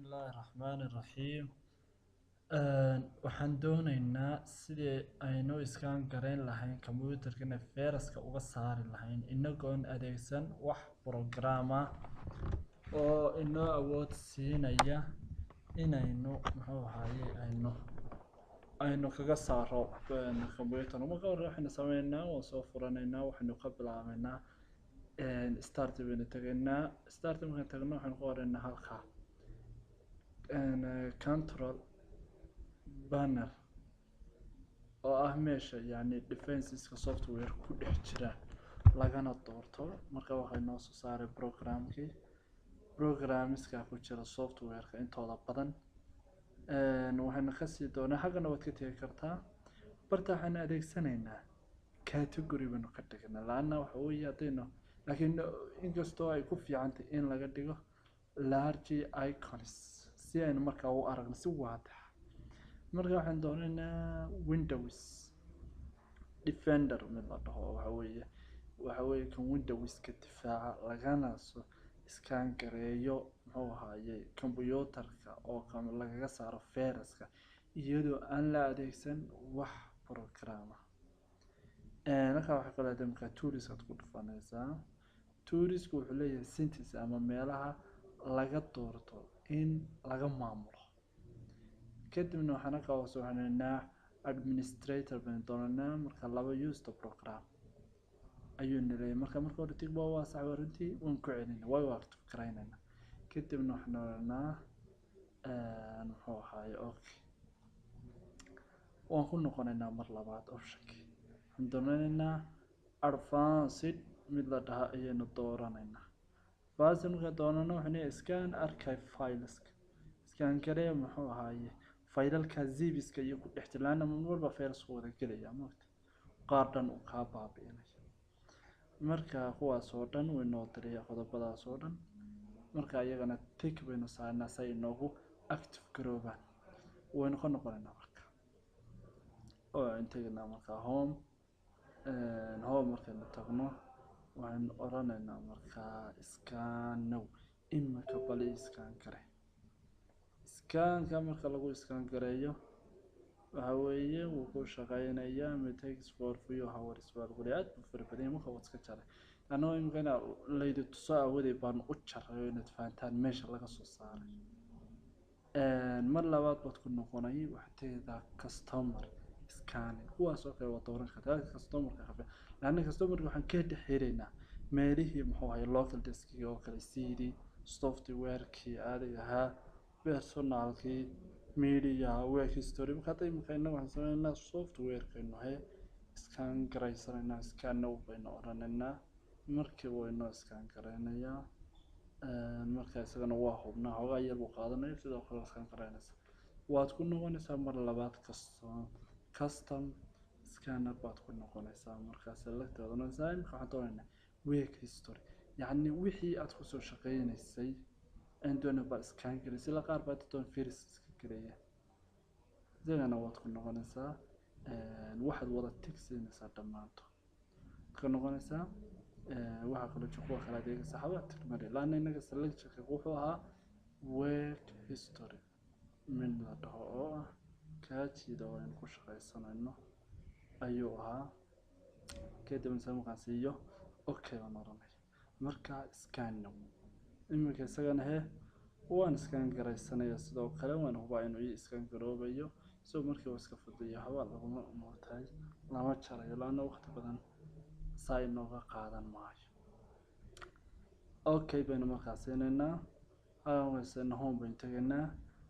الله الرحمن الرحيم waxaan doonaynaa sidii aynu iskaan garayn lahayn kombuyuutarkana fayraska uga saari lahayn inagoon adeegsan wax program ah oo inoo awood siinaya inaynu aynu kaga saaro kombuyuutar marka hore waxaynu sameynaa oo soo furanaynaa waxaynu ka bilaabaynaa start baynu tagaynaa start markaan tagno waxaan ku qoraynaa halka control banner oo ah meesha yani defenseska software ku dhex jira lagana doorto marka waxay noo soo saaray programska ku jira softwareka intooda badan waxayna kasii doonaa xaggana waad ka tegi kartaa barta waxaan adeegsanaynaa category baynu ka dhignaa laana waxa weeye haddaynu laakiin inkastoo ay ku fiicantay in laga dhigo large icons si aynu markaa u aragno si waadax marka waxaan doonaynaa windows defender mid la dhaho waxa weeye kan windowska difaaca lagana soo iskaan gareeyo muxuu ahaayey kombuyuutarka oo lagaga saaro fayraska iyadoo aan la adeegsan wax program ah marka waxa kale damka tools aad ku dhufanaysaa toolsku wuxuu leeyahay settings ama meelaha laga doorto in laga maamulo kadibna waxaan ka soo xanaynaa administrator baan doonanaa marka laba use the program ayuu nilay marka hore tigba waa sax warantii waan ku celinaa way waqti karaynaa kadibna waxaan oranaa muxuu ahaay okay waan ku noqonaynaa mar labaad optionki waxaan doonaynaa advanced mid la dhaha ayaynu dooranaynaa baasan marka doonano waxaan scan archive files scan garee muxuu ahaay faylalka zibiska iyo ku dhex jiraan ama walba files wada galaya maanta qaar dhan uu ka baabi'inay marka kuwaas oo dhan way noo diraya qodobadaas oo dhan marka iyagana tick baynu saarnaa say inoogu active garoobaan waynu ka noqonaynaa marka oo integrna marka home markaynu tagno waxaan oranaynaa marka scan now imika bali scan kare scanka marka lagu scan gareeyo waxa weeye wuu ku shaqaynayaa takes for few hours aad u farbaday marka wad iska jaray anoo imkana laydi tuso awaday baan u jaray inaad fahantaan meesha laga soo saaray mar labaad baad ku noqonay waxteeda customer scanning kuwaas oo kale waa dooran kartaa customerka qabe laana customerka waxaan ka dhaxeereynaa meelihii muxuu ahay local desk oo kale CD softwareki aadiga ahaa personalkii media work history marka imika waxaan sameynaa softwareka inoo scan garaysanayna scan now baynu oranaynaa markii waynu scan garaynayaa marka isagana waa hubnaa hoogaa yar buu qaadanaya sidoo kale scan garaynaysa waad ku noqonaysaa mar labaad custom scanner baad ku noqonaysaa marka select odanaysaa imika waxaan doonaynaa work history yani wixii aad ku soo shaqaynaysay عندنا بس كان جلس لا قارب تون فيرس كريه زين وقت كنا قنسا واحد وضع تكسي نسا دمانتو كنا قنسا واحد كله شقوق خلا ديك سحبات مري لأن إنك سلك شقوقها work history من هذا كاتي دوين كوش خيسنا إنه أيوها كده بنسمو قاسيو أوكي ونرمي مركا سكانو imika isagana waan iskaan garaysanaya sidoo kale waan hubaa inuu iskaan garoobayo soo markii uu iska fudayo hawa laguma mootay lama jarayo laana waqti badan saay nooga qaadan maayo okay baynu markaas inaa aan home bayn tagnaa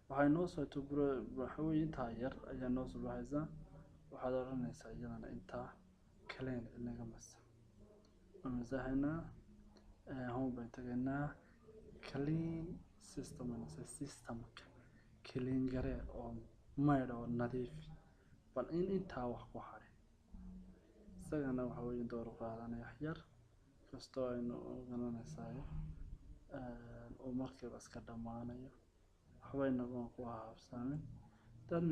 waxay noo soo tubro waxa weeye inta yar ayaa noo soo baxaysa waxaad oranaysaa iyadana inta kale inaga masaxayna home bayn tagnaa clean system clean gare oo mayro nadiif bal inta wax ku haray isagana waxa weeye door qaadanaya yar kasto aynu ogaanaysaa oo markii iska dhamaanayo waxbayna ku haabsamin dad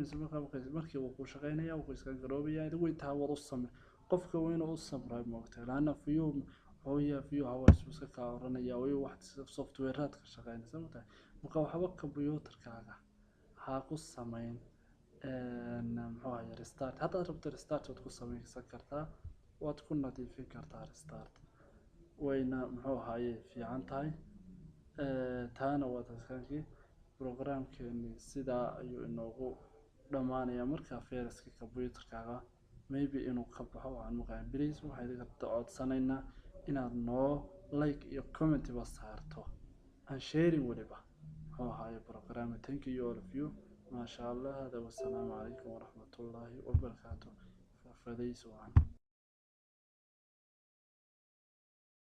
markii uu ku shaqeynaya uu iska garoobaya idu inta wada samay qofka weyn oo sabray moogtay laana few hoya few hours iska ka oranaya way wax software ka shaqeynaysa marka waxba computerkaaga ha ku samayn muxuu ahaye restart haddaad rabto restart waad ku samaysan kartaa waad ku nadiifin kartaa restart wayna muxuu ahaye fiican tahay taana waa taskaankii programkeeni sidaa ayuu inoogu dhamaanaya markaa fayraska computerkaaga maybe inuu ka baxo waxaan maqayn please waxaan idinka codsanaynaa inaad noo like iyo comment ba saarto and sharing waliba muxuu ahaye program thank you all of you ما شاء الله هذا والسلام عليكم ورحمة الله وبركاته ففديس وعن